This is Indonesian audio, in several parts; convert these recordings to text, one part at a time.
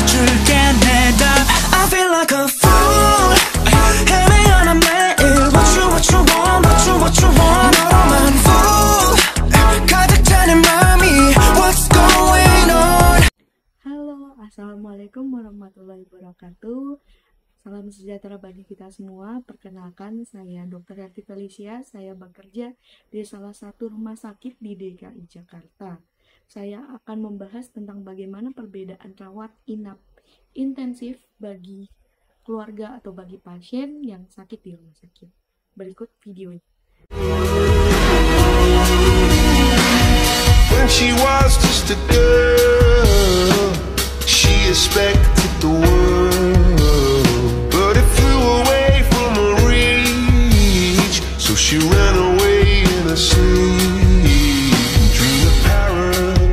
줄게 내 답 I feel like a fool 헤매어난 매일 What you want what you want 너로만 fool 가득 차는 맘이 What's going on. Halo, assalamualaikum warahmatullahi wabarakatuh. Salam sejahtera bagi kita semua. Perkenalkan, saya Dr. Yarti Felicia. Saya bekerja di salah satu rumah sakit di DKI Jakarta. Saya akan membahas tentang bagaimana perbedaan rawat inap intensif bagi keluarga atau bagi pasien yang sakit di rumah sakit. Berikut video ini. When she was just a girl, she expected the world, but it flew away from her reach. So she ran away in her sleep, dreamed of paradise.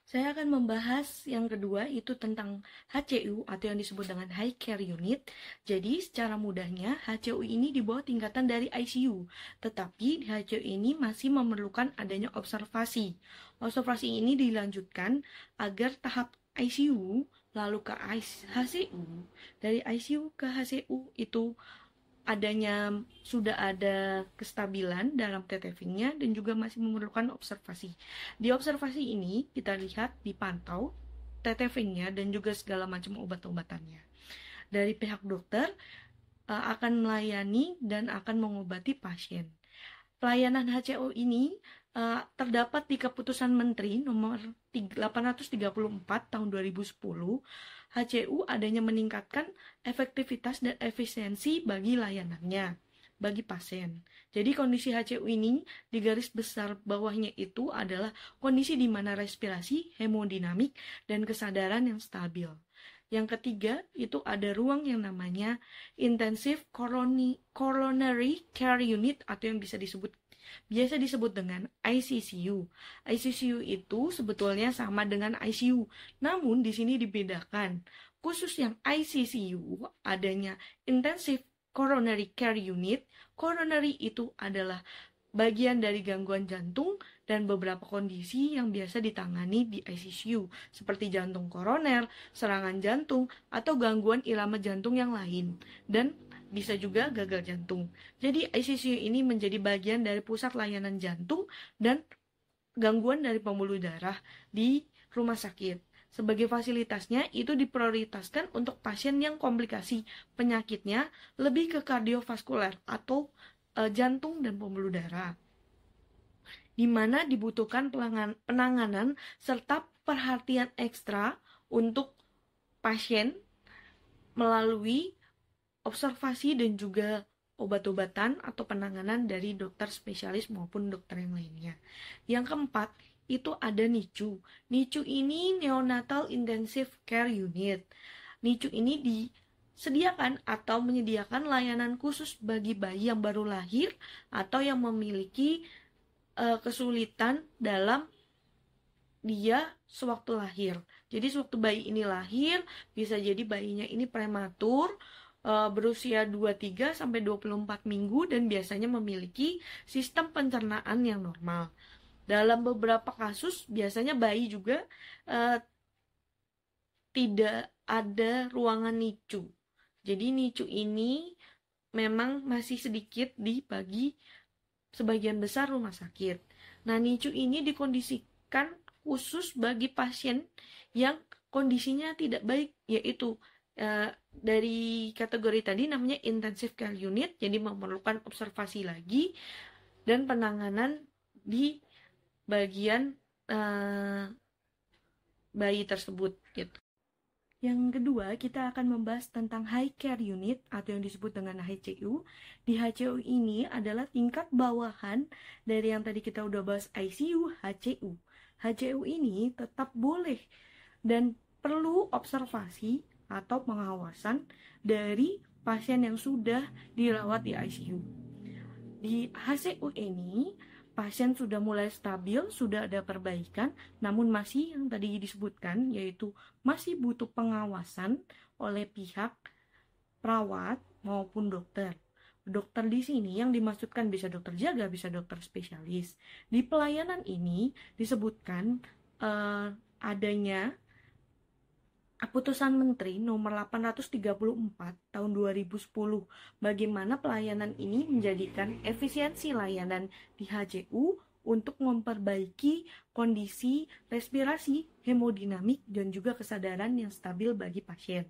Saya akan membahas yang kedua itu tentang HCU atau yang disebut dengan High Care Unit. Jadi secara mudahnya HCU ini di bawah tingkatan dari ICU, tetapi di HCU ini masih memerlukan adanya observasi. Observasi ini dilanjutkan agar tahap ICU lalu ke HCU, dari ICU ke HCU itu sudah ada kestabilan dalam tetevingnya dan juga masih memerlukan observasi. Di observasi ini kita lihat dipantau tetevingnya dan juga segala macam obat-obatannya. Dari pihak dokter akan melayani dan akan mengobati pasien. Pelayanan HCO ini terdapat di Keputusan Menteri nomor 834 tahun 2010. HCU adanya meningkatkan efektivitas dan efisiensi bagi layanannya, bagi pasien. Jadi kondisi HCU ini di garis besar bawahnya itu adalah kondisi di mana respirasi, hemodinamik, dan kesadaran yang stabil. Yang ketiga itu ada ruang yang namanya Intensive Coronary Care Unit atau yang biasa disebut dengan ICCU. ICCU itu sebetulnya sama dengan ICU, namun di sini dibedakan. Khusus yang ICCU adanya Intensive Coronary Care Unit. Coronary itu adalah bagian dari gangguan jantung dan beberapa kondisi yang biasa ditangani di ICCU, seperti jantung koroner, serangan jantung, atau gangguan irama jantung yang lain, dan bisa juga gagal jantung. Jadi ICCU ini menjadi bagian dari pusat layanan jantung dan gangguan dari pembuluh darah di rumah sakit. Sebagai fasilitasnya itu diprioritaskan untuk pasien yang komplikasi penyakitnya lebih ke kardiovaskuler atau jantung dan pembuluh darah, di mana dibutuhkan penanganan serta perhatian ekstra untuk pasien melalui observasi dan juga obat-obatan atau penanganan dari dokter spesialis maupun dokter yang lainnya. Yang keempat, itu ada NICU. NICU ini Neonatal Intensive Care Unit. NICU ini disediakan atau menyediakan layanan khusus bagi bayi yang baru lahir atau yang memiliki kesulitan dalam dia sewaktu lahir. Jadi sewaktu bayi ini lahir, bisa jadi bayinya ini prematur, berusia 23 sampai 24 minggu dan biasanya memiliki sistem pencernaan yang normal. Dalam beberapa kasus biasanya bayi juga tidak ada ruangan NICU. Jadi NICU ini memang masih sedikit dibagi sebagian besar rumah sakit. Nah, NICU ini dikondisikan khusus bagi pasien yang kondisinya tidak baik, yaitu dari kategori tadi namanya Intensive Care Unit, jadi memerlukan observasi lagi dan penanganan di bagian bayi tersebut gitu. Yang kedua, kita akan membahas tentang High Care Unit atau yang disebut dengan HCU. Di HCU ini adalah tingkat bawahan dari yang tadi kita udah bahas ICU, HCU. HCU ini tetap boleh dan perlu observasi atau pengawasan dari pasien yang sudah dirawat di ICU. Di HCU ini, pasien sudah mulai stabil, sudah ada perbaikan, namun masih yang tadi disebutkan, yaitu masih butuh pengawasan oleh pihak perawat maupun dokter. Dokter di sini yang dimaksudkan bisa dokter jaga, bisa dokter spesialis. Di pelayanan ini disebutkan adanya Keputusan Menteri nomor 834 tahun 2010 bagaimana pelayanan ini menjadikan efisiensi layanan di HCU untuk memperbaiki kondisi respirasi, hemodinamik, dan juga kesadaran yang stabil bagi pasien.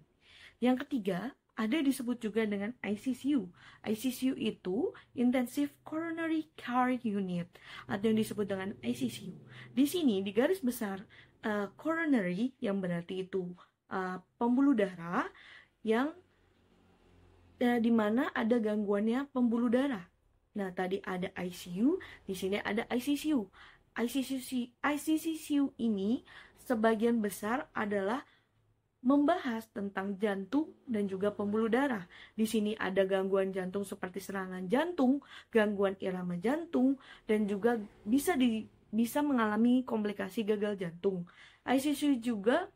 Yang ketiga, ada disebut juga dengan ICCU. ICCU itu Intensive Coronary Care Unit atau yang disebut dengan ICCU. Di sini di garis besar coronary yang berarti itu pembuluh darah yang di mana ada gangguannya pembuluh darah. Nah, tadi ada ICU, di sini ada ICCU. ICCU ini sebagian besar adalah membahas tentang jantung dan juga pembuluh darah. Di sini ada gangguan jantung seperti serangan jantung, gangguan irama jantung, dan juga bisa mengalami komplikasi gagal jantung. ICCU juga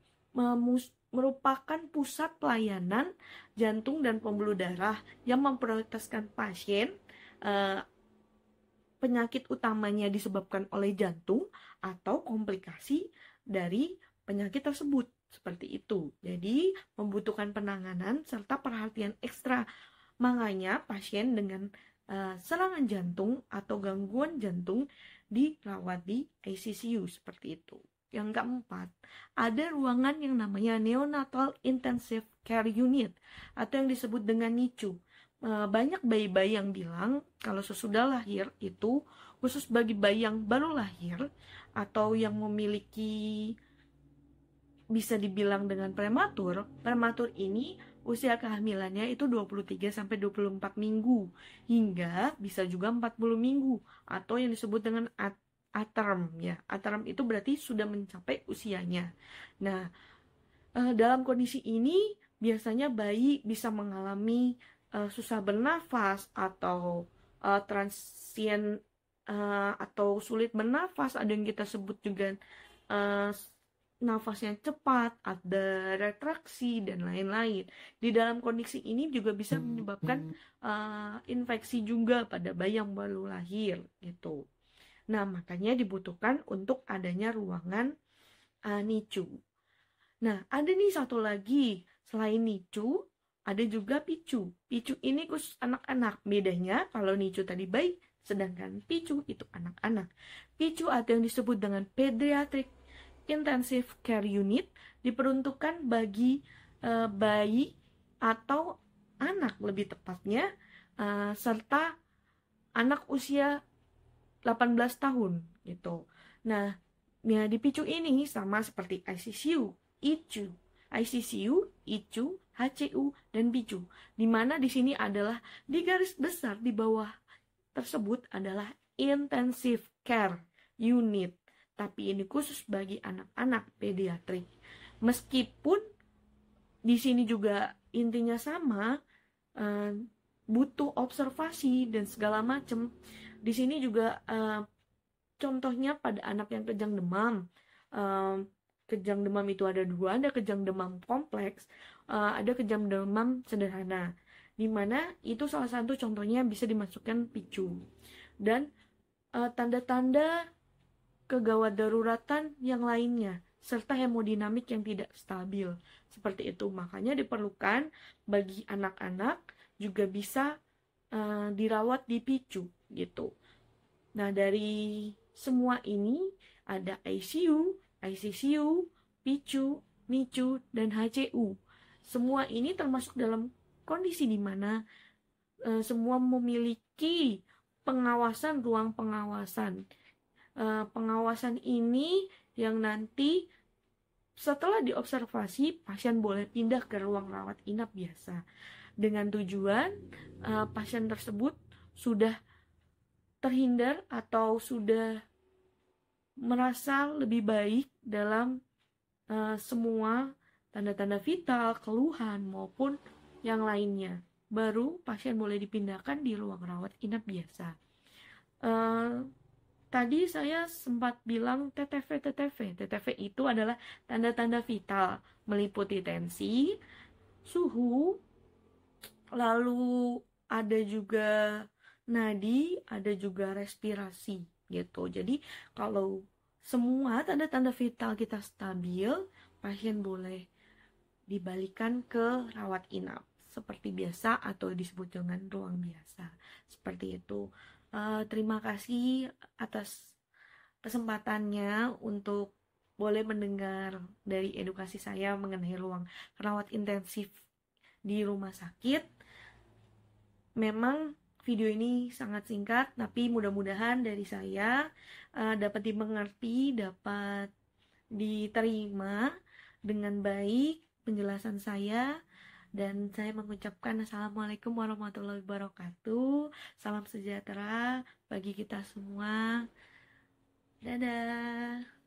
merupakan pusat pelayanan jantung dan pembuluh darah yang memprioritaskan pasien penyakit utamanya disebabkan oleh jantung atau komplikasi dari penyakit tersebut. Seperti itu. Jadi membutuhkan penanganan serta perhatian ekstra. Makanya pasien dengan serangan jantung atau gangguan jantung dirawat di ICCU seperti itu. Yang keempat, ada ruangan yang namanya Neonatal Intensive Care Unit atau yang disebut dengan NICU. Banyak bayi-bayi yang bilang kalau sesudah lahir itu khusus bagi bayi yang baru lahir atau yang memiliki bisa dibilang dengan prematur. Prematur ini usia kehamilannya itu 23-24 minggu hingga bisa juga 40 minggu atau yang disebut dengan aterm ya. Aterm itu berarti sudah mencapai usianya. Nah, dalam kondisi ini biasanya bayi bisa mengalami susah bernafas atau transient atau sulit bernafas, ada yang kita sebut juga nafasnya cepat, ada retraksi dan lain-lain. Di dalam kondisi ini juga bisa menyebabkan infeksi juga pada bayi yang baru lahir gitu. Nah, makanya dibutuhkan untuk adanya ruangan NICU. Nah, ada nih satu lagi, selain NICU, ada juga PICU. PICU ini khusus anak-anak. Bedanya kalau NICU tadi bayi, sedangkan PICU itu anak-anak. PICU atau yang disebut dengan Pediatric Intensive Care Unit diperuntukkan bagi bayi atau anak lebih tepatnya serta anak usia 18 tahun gitu. Nah, di PICU ini sama seperti ICCU, ICU, HCU, dan PICU. Di mana di sini adalah di garis besar di bawah tersebut adalah Intensive Care Unit. Tapi ini khusus bagi anak-anak pediatrik. Meskipun di sini juga intinya sama, butuh observasi dan segala macam. Di sini juga contohnya pada anak yang kejang demam. Kejang demam itu ada dua, ada kejang demam kompleks, ada kejang demam sederhana. Dimana itu salah satu contohnya bisa dimasukkan PICU. Dan tanda-tanda kegawat daruratan yang lainnya, serta hemodinamik yang tidak stabil. Seperti itu, makanya diperlukan bagi anak-anak juga bisa dirawat di PICU gitu. Nah, dari semua ini ada ICU, ICCU, PICU, NICU, dan HCU. Semua ini termasuk dalam kondisi di mana semua memiliki pengawasan, ruang pengawasan. Pengawasan ini yang nanti setelah diobservasi pasien boleh pindah ke ruang rawat inap biasa dengan tujuan pasien tersebut sudah terhindar atau sudah merasa lebih baik dalam semua tanda-tanda vital, keluhan maupun yang lainnya. Baru pasien boleh dipindahkan di ruang rawat inap biasa. Tadi saya sempat bilang TTV. TTV itu adalah tanda-tanda vital, meliputi tensi, suhu, lalu ada juga nadi, ada juga respirasi gitu. Jadi kalau semua tanda-tanda vital kita stabil, pasien boleh dibalikan ke rawat inap seperti biasa atau disebut dengan ruang biasa. Seperti itu. Terima kasih atas kesempatannya untuk boleh mendengar dari edukasi saya mengenai ruang rawat intensif di rumah sakit. Memang video ini sangat singkat, tapi mudah-mudahan dari saya dapat dimengerti, dapat diterima dengan baik penjelasan saya. Dan saya mengucapkan Assalamualaikum warahmatullahi wabarakatuh. Salam sejahtera bagi kita semua. Dadah.